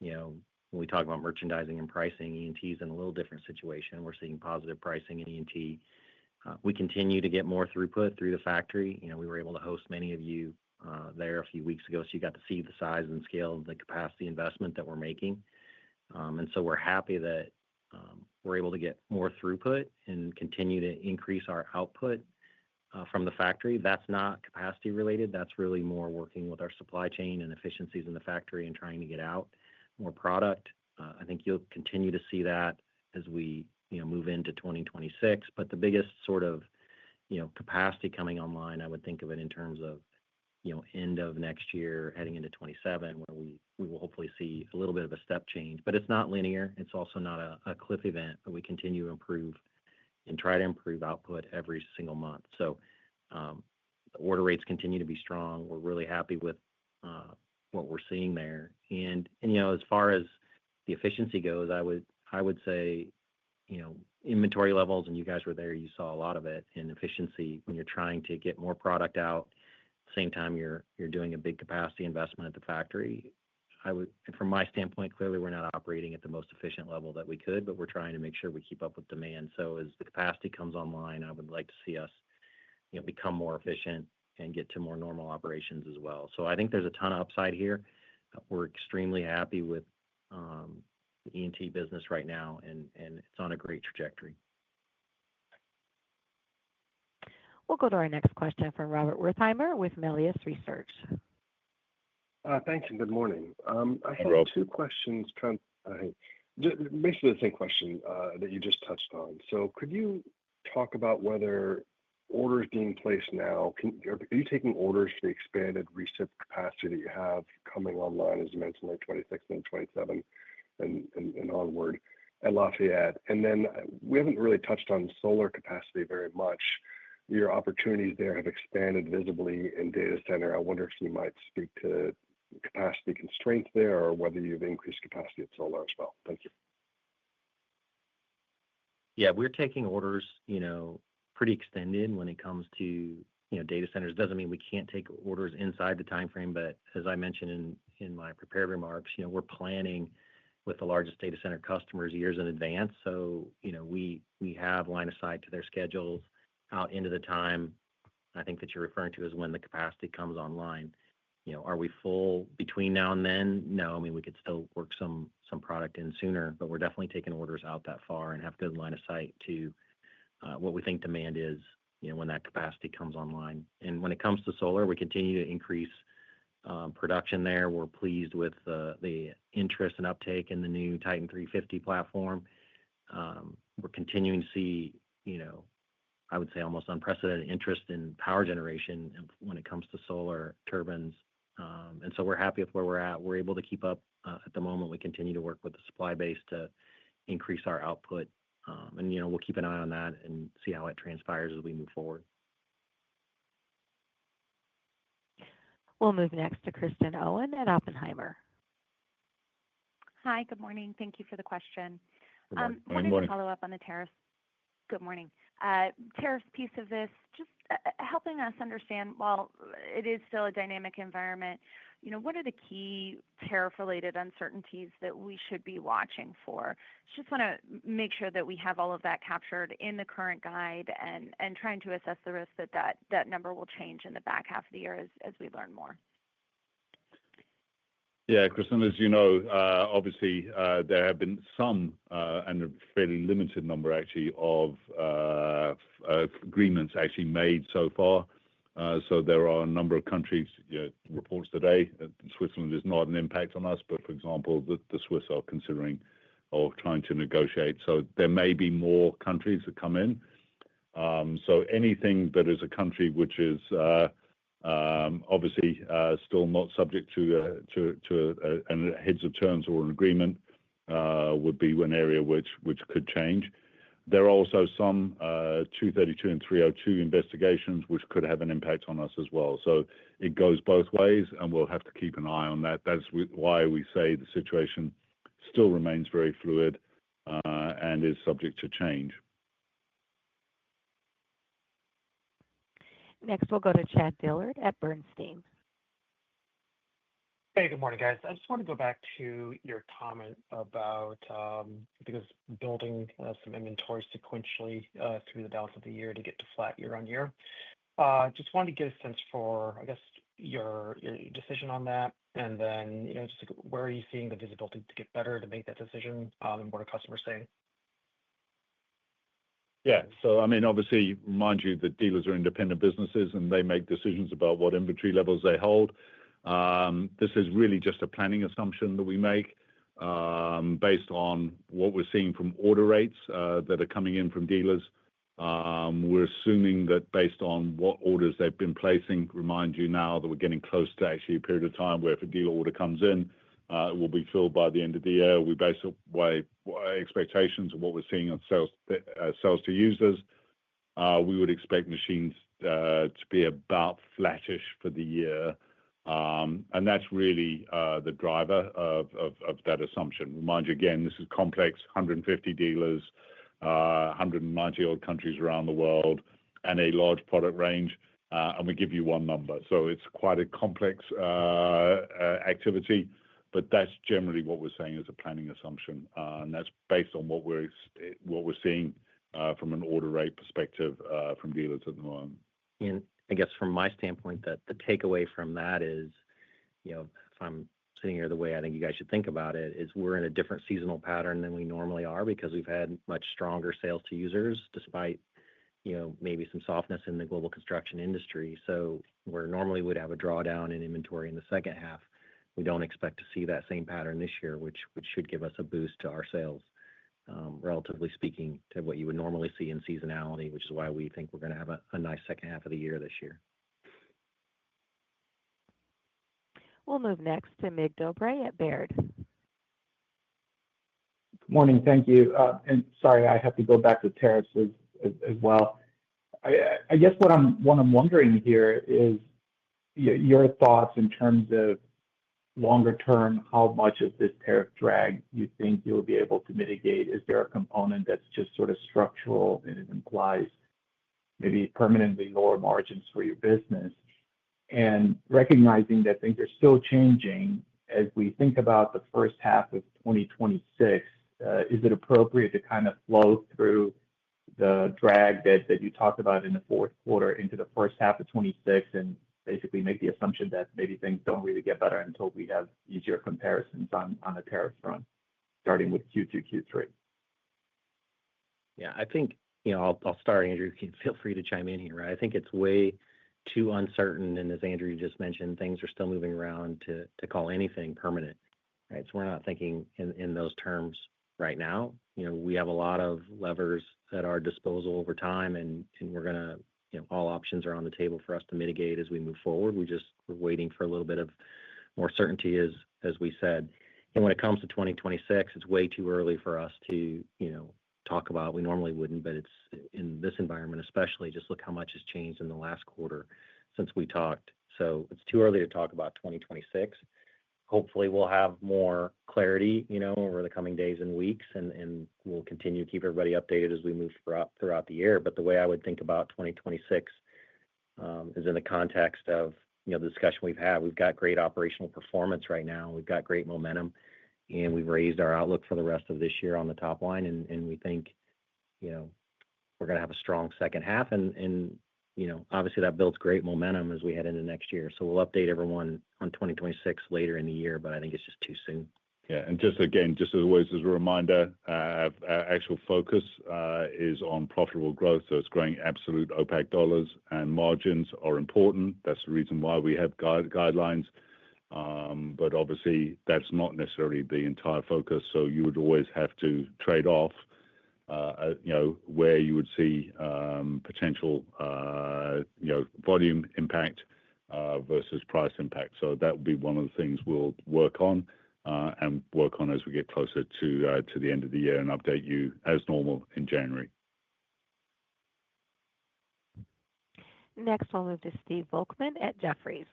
when we talk about merchandising and pricing, E&T is in a little different situation. We're seeing positive pricing in E&T. We continue to get more throughput through the factory. We were able to host many of you there a few weeks ago, so you got to see the size and scale of the capacity investment that we're making. And so we're happy that we're able to get more throughput and continue to increase our output from the factory. That's not capacity related. That's really more working with our supply chain and efficiencies in the factory and trying to get out more product. I think you'll continue to see that as we move into 2026. But the biggest sort of capacity coming online, I would think of it in terms of end of next year, heading into 27, where we will hopefully see a little bit of a step change. But it's not linear. It's also not a cliff event, but we continue to improve and try to improve output every single month. So the order rates continue to be strong. We're really happy with what we're seeing there. And as far as the efficiency goes, I would say inventory levels, and you guys were there, you saw a lot of it in efficiency when you're trying to get more product out. Same time you're doing a big capacity investment at the factory. From my standpoint, clearly we're not operating at the most efficient level that we could, but we're trying to make sure we keep up with demand. So as the capacity comes online, I would like to see us become more efficient and get to more normal operations as well. So I think there's a ton of upside here. We're extremely happy with the E&T business right now, and it's on a great trajectory. We'll go to our next question from Robert Wertheimer with Melius Research. Thanks and good morning. I Hey, have Rob. two questions, basically the same question that you just touched on. So could you talk about whether orders being placed now, are you taking orders for the expanded recip capacity that you have coming online, as you mentioned, like 26 and 27 and onward at Lafayette? And then we haven't really touched on solar capacity very much. Your opportunities there have expanded visibly in data center. I wonder if you might speak to capacity constraints there or whether you've increased capacity at solar as well. Thank you. Yeah, we're taking orders, pretty extended when it comes to, data centers. Doesn't mean we can't take orders inside the time frame, but as I mentioned in my prepared remarks, we're planning with the largest data center customers years in advance. So, we have line of sight to their schedules out into the time I think that you're referring to is when the capacity comes online. Are we full between now and then? No, we could still work some product in sooner, but we're definitely taking orders out that far and have good line of sight to what we think demand is, when that capacity comes online. And when it comes to solar, we continue to increase production there. We're pleased with the interest and uptake in the new Titan 350 platform. We're continuing to see, I would say almost unprecedented interest in power generation when it comes to solar turbines. And so we're happy with where we're at. We're able to keep up at the moment. We continue to work with the supply base to increase our output And we'll keep an eye on that and see how it transpires as we move forward. We'll move next to Kristen Owen at Oppenheimer. Hi, good morning. Thank you for the question. Good morning. Wanted morning. to follow up on the tariffs. Good morning. Tariffs piece of this, just helping us understand, while it is still a dynamic environment, what are the key tariff-related uncertainties that we should be watching for? Just want to make sure that we have all of that captured in the current guide and trying to assess the risk that number will change in the back half of the year as we learn more. Yeah, Kristen, as you know, obviously there have been some and a fairly limited number actually of agreements actually made so far. So there are a number of countries, reports today, Switzerland is not an impact on us, but for example, the Swiss are considering or trying to negotiate. So there may be more countries that come in. So anything that is a country which is obviously still not subject to a heads of terms or an agreement would be one area which could change. There are also some 232 and 302 investigations which could have an impact on us as well. So it goes both ways, and we'll have to keep an eye on that. That's why we say the situation still remains very fluid and is subject to change. Next, we'll go to Chad Dillard at Bernstein. Hey, good morning, guys. I just want to go back to your comment about because building some inventory sequentially through the balance of the year to get to flat year on year. Just wanted to get a sense for, I guess, your decision on that, and then just where are you seeing the visibility to get better to make that decision, and what are customers saying? Yeah, so I mean, obviously, remind you that dealers are independent businesses and they make decisions about what inventory levels they hold. This is really just a planning assumption that we make based on what we're seeing from order rates that are coming in from dealers. We're assuming that based on what orders they've been placing, remind you now that we're getting close to actually a period of time where if a dealer order comes in, it will be filled by the end of the year. We base it by expectations of what we're seeing on sales to users. We would expect machines to be about flattish for the year. And that's really the driver of that assumption. Remind you again, this is complex, 150 dealers, 190 odd countries around the world, and a large product range. And we give you one number. So it's quite a complex activity, but that's generally what we're saying as a planning assumption. And that's based on what we're seeing from an order rate perspective from dealers at the moment. And I guess from my standpoint, that the takeaway from that is, if I'm sitting here the way I think you guys should think about it, is we're in a different seasonal pattern than we normally are because we've had much stronger sales to users despite, maybe some softness in the global construction industry. So where normally we'd have a drawdown in inventory in the second half, we don't expect to see that same pattern this year, which should give us a boost to our sales, relatively speaking, to what you would normally see in seasonality, which is why we think we're going to have a nice second half of the year this year. We'll move next to Mig Dobre at Baird. Good morning. Thank you. And sorry, I have to go back to tariffs as well. I guess what I'm wondering here is your thoughts in terms of longer term, how much of this tariff drag you think you'll be able to mitigate? Is there a component that's just sort of structural and it implies maybe permanently lower margins for your business? And recognizing that things are still changing, as we think about the first half of 2026, is it appropriate to kind of flow through the drag that you talked about in the fourth quarter into the first half of 26 and basically make the assumption that maybe things don't really get better until we have easier comparisons on the tariff front, starting with Q2, Q3? Yeah, I think, I'll start, Andrew. You can feel free to chime in here, right? I think it's way too uncertain. And as Andrew just mentioned, things are still moving around to call anything permanent, right? So we're not thinking in those terms right now. We have a lot of levers at our disposal over time, and we're going to, all options are on the table for us to mitigate as we move forward. We're waiting for a little bit of more certainty, as we said. And when it comes to 2026, it's way too early for us to, talk about. We normally wouldn't, but it's in this environment, especially. Just look how much has changed in the last quarter since we talked. So it's too early to talk about 2026. Hopefully, we'll have more clarity, over the coming days and weeks, and we'll continue to keep everybody updated as we move throughout the year. But the way I would think about 2026 is in the context of the discussion we've had. We've got great operational performance right now. We've got great momentum, and we've raised our outlook for the rest of this year on the top line. And we think, we're going to have a strong second half. And obviously that builds great momentum as we head into next year. So we'll update everyone on 2026 later in the year, but I think it's just too soon. Yeah, and just as always, as a reminder, our actual focus is on profitable growth. So it's growing absolute OPAC dollars, and margins are important. That's the reason why we have guidelines. But obviously, that's not necessarily the entire focus. So you would always have to trade off, where you would see potential, volume impact versus price impact. So that would be one of the things we'll work on as we get closer to the end of the year and update you as normal in January. Next, we'll move to Steve Volkmann at Jefferies.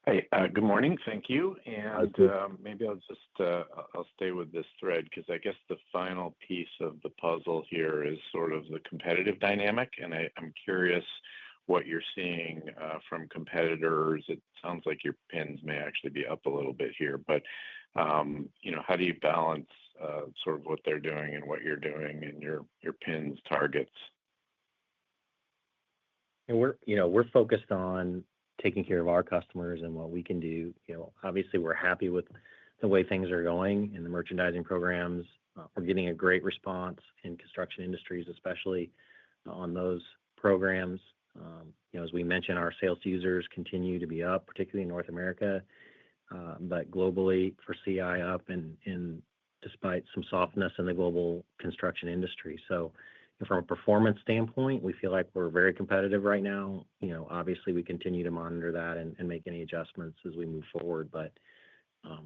Hey, good morning. Thank you. And maybe I'll stay with this thread because I guess the final piece of the puzzle here is sort of the competitive dynamic. And I'm curious what you're seeing from competitors. It sounds like your pins may actually be up a little bit here, but how do you balance sort of what they're doing and what you're doing and your pins targets? And we're focused on taking care of our customers and what we can do. Obviously, we're happy with the way things are going in the merchandising programs. We're getting a great response in construction industries, especially on those programs. As we mentioned, our sales to users continue to be up, particularly in North America, but globally for CI up, and despite some softness in the global construction industry. So from a performance standpoint, we feel like we're very competitive right now. Obviously, we continue to monitor that and make any adjustments as we move forward. But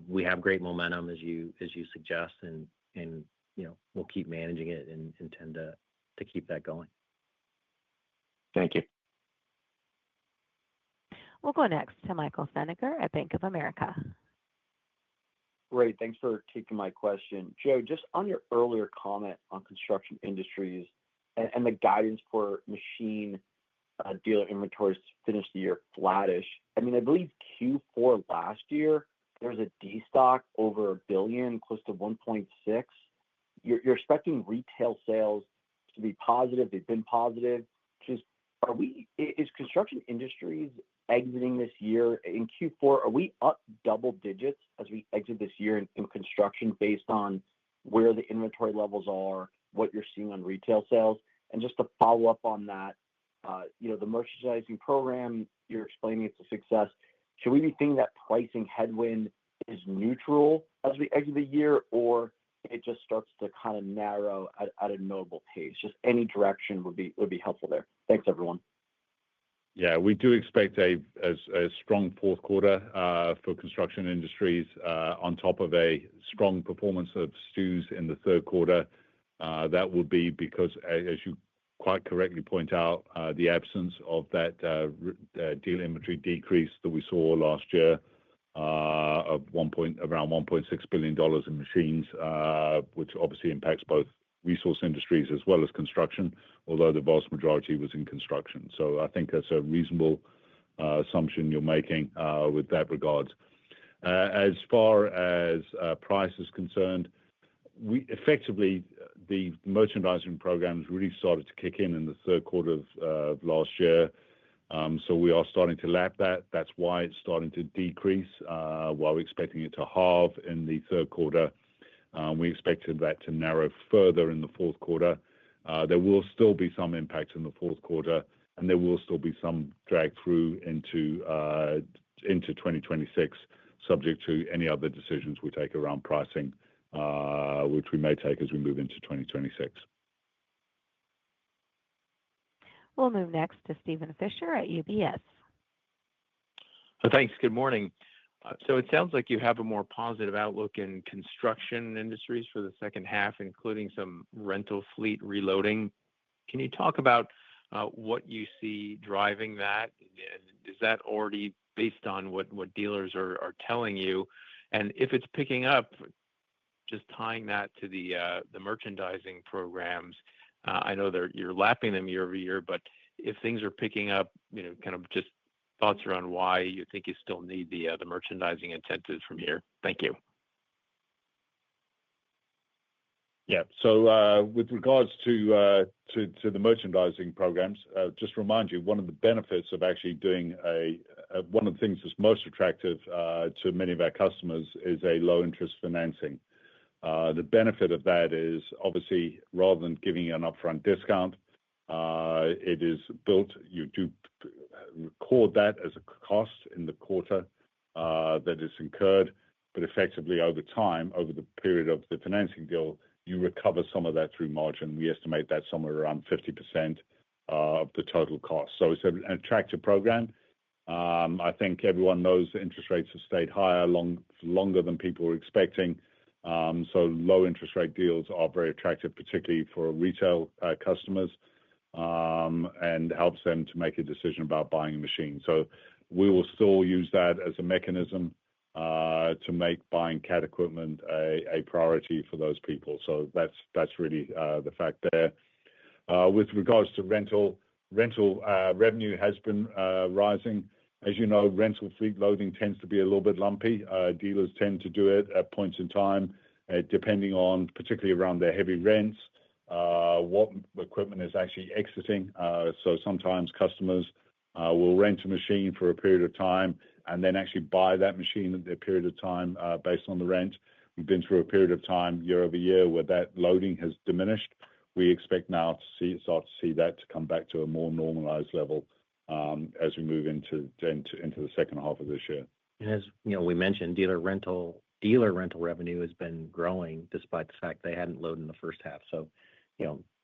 we have great momentum, as you suggest, and we'll keep managing it and intend to keep that going. Thank you. We'll go next to Michael Feniger at Bank of America. Great. Thanks for taking my question. Joe, just on your earlier comment on construction industries and the guidance for machine dealer inventories to finish the year flattish. I mean, I believe Q4 last year, there was a destock over $1 billion, close to 1.6. You're expecting retail sales to be positive. They've been positive. Is construction industries exiting this year in Q4? Are we up double digits as we exit this year in construction based on where the inventory levels are, what you're seeing on retail sales? And just to follow up on that, the merchandising program, you're explaining it's a success. Should we be thinking that pricing headwind is neutral as we exit the year, or it just starts to kind of narrow at a notable pace? Just any direction would be helpful there. Thanks, everyone. Yeah, we do expect a strong fourth quarter for construction industries on top of a strong performance of STUs in the third quarter. That will be because, as you quite correctly point out, the absence of that dealer inventory decrease that we saw last year of around $1.6 billion in machines, which obviously impacts both resource industries as well as construction, although the vast majority was in construction. So I think that's a reasonable assumption you're making with that regard. As far as price is concerned, the merchandising programs really started to kick in the third quarter of last year. So we are starting to lap that. That's why it's starting to decrease while we're expecting it to halve in the third quarter. We expected that to narrow further in the fourth quarter. There will still be some impact in the fourth quarter, and there will still be some drag through into 2026, subject to any other decisions we take around pricing, which we may take as we move into 2026. We'll move next to Steven Fisher at UBS. Thanks. Good morning. So it sounds like you have a more positive outlook in construction industries for the second half, including some rental fleet reloading. Can you talk about what you see driving that? And is that already based on what dealers are telling you? And if it's picking up, just tying that to the merchandising programs, I know you're lapping them year over year, but if things are picking up, kind of just thoughts around why you think you still need the merchandising incentives from here. Thank you. Yeah. So with regards to the merchandising programs, just remind you, one of the benefits of actually doing one of the things that's most attractive to many of our customers is a low interest financing. The benefit of that is obviously rather than giving an upfront discount, it is built. You do record that as a cost in the quarter that is incurred, but effectively over time, over the period of the financing deal, you recover some of that through margin. We estimate that somewhere around 50% of the total cost. So it's an attractive program. I think everyone knows that interest rates have stayed higher longer than people were expecting. So low interest rate deals are very attractive, particularly for retail customers, and helps them to make a decision about buying a machine. So we will still use that as a mechanism to make buying Cat equipment a priority for those people. So that's really the fact there. With regards to rental revenue has been rising. As you know, rental fleet loading tends to be a little bit lumpy. Dealers tend to do it at points in time, depending on particularly around their heavy rents, what equipment is actually exiting. So sometimes customers will rent a machine for a period of time and then actually buy that machine at their period of time based on the rent. We've been through a period of time year over year where that loading has diminished. We expect now to start to see that to come back to a more normalized level as we move into the second half of this year. And as we mentioned, dealer rental revenue has been growing despite the fact they hadn't loaded in the first half. So,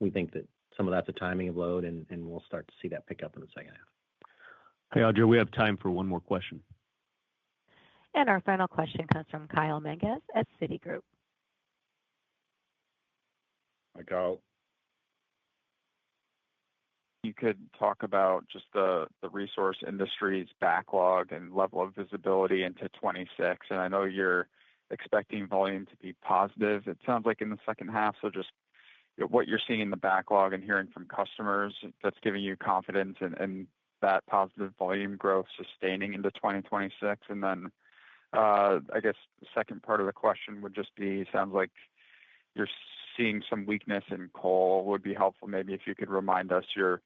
we think that some of that's a timing of load, and we'll start to see that pick up in the second half. Hey, Audrey, we have time for one more question. And our final question comes from Kyle Menges at Citigroup. Hi, Kyle. You could talk about just the resource industry's backlog and level of visibility into 26. And I know you're expecting volume to be positive. It sounds like in the second half. So just what you're seeing in the backlog and hearing from customers that's giving you confidence in that positive volume growth sustaining into 2026. And then I guess the second part of the question would just be, sounds like you're seeing some weakness in coal. Would be helpful maybe if you could remind us your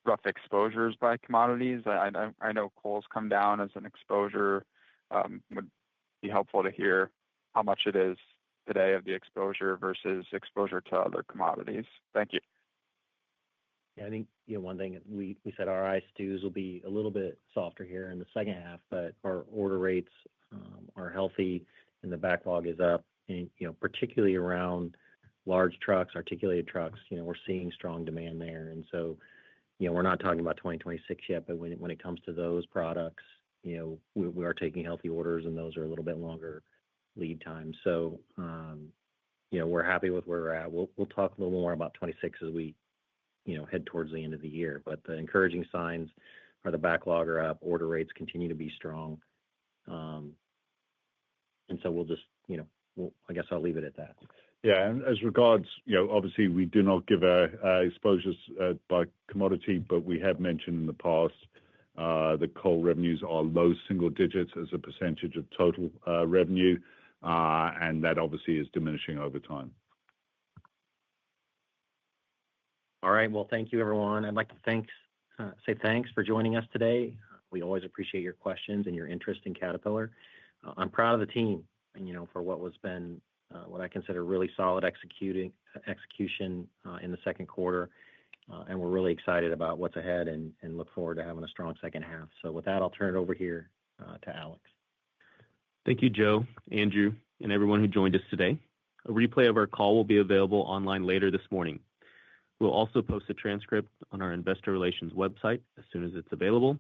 rough exposures by commodities. I know coal's come down as an exposure. Would be helpful to hear how much it is today of the exposure versus exposure to other commodities. Thank you. Yeah, I think one thing we said our ISTs will be a little bit softer here in the second half, but our order rates are healthy and the backlog is up. And particularly around large trucks, articulated trucks, we're seeing strong demand there. And so, we're not talking about 2026 yet, but when it comes to those products, we are taking healthy orders, and those are a little bit longer lead time. So, we're happy with where we're at. We'll talk a little more about 26 as we head towards the end of the year. But the encouraging signs are the backlog are up, order rates continue to be strong, and so we'll just I guess I'll leave it at that. Yeah, and as regards, obviously we do not give our exposures by commodity, but we have mentioned in the past the coal revenues are low single digits as a percentage of total revenue, and that obviously is diminishing over time. All right. Well, thank you, everyone. I'd like to say thanks for joining us today. We always appreciate your questions and your interest in Caterpillar. I'm proud of the team, for what was been what I consider really solid execution in the second quarter. And we're really excited about what's ahead and look forward to having a strong second half. So with that, I'll turn it over here to Alex. Thank you, Joe, Andrew, and everyone who joined us today. A replay of our call will be available online later this morning. We'll also post a transcript on our investor relations website as soon as it's available.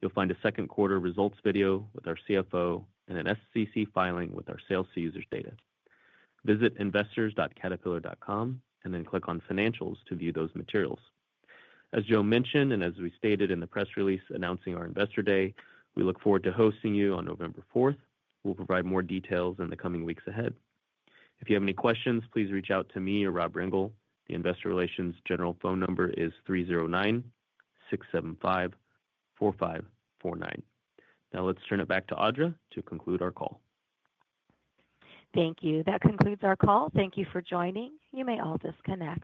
You'll find a second quarter results video with our CFO and an SEC filing with our sales to users data. Visit investors.caterpillar.com and then click on Financials to view those materials. As Joe mentioned, and as we stated in the press release announcing our Investor Day, we look forward to hosting you on November 4th. We'll provide more details in the coming weeks ahead. If you have any questions, please reach out to me or Rob Ringel. The Investor Relations general phone number is 309-675-4549. Now let's turn it back to Audra to conclude our call. Thank you. That concludes our call. Thank you for joining. You may all disconnect.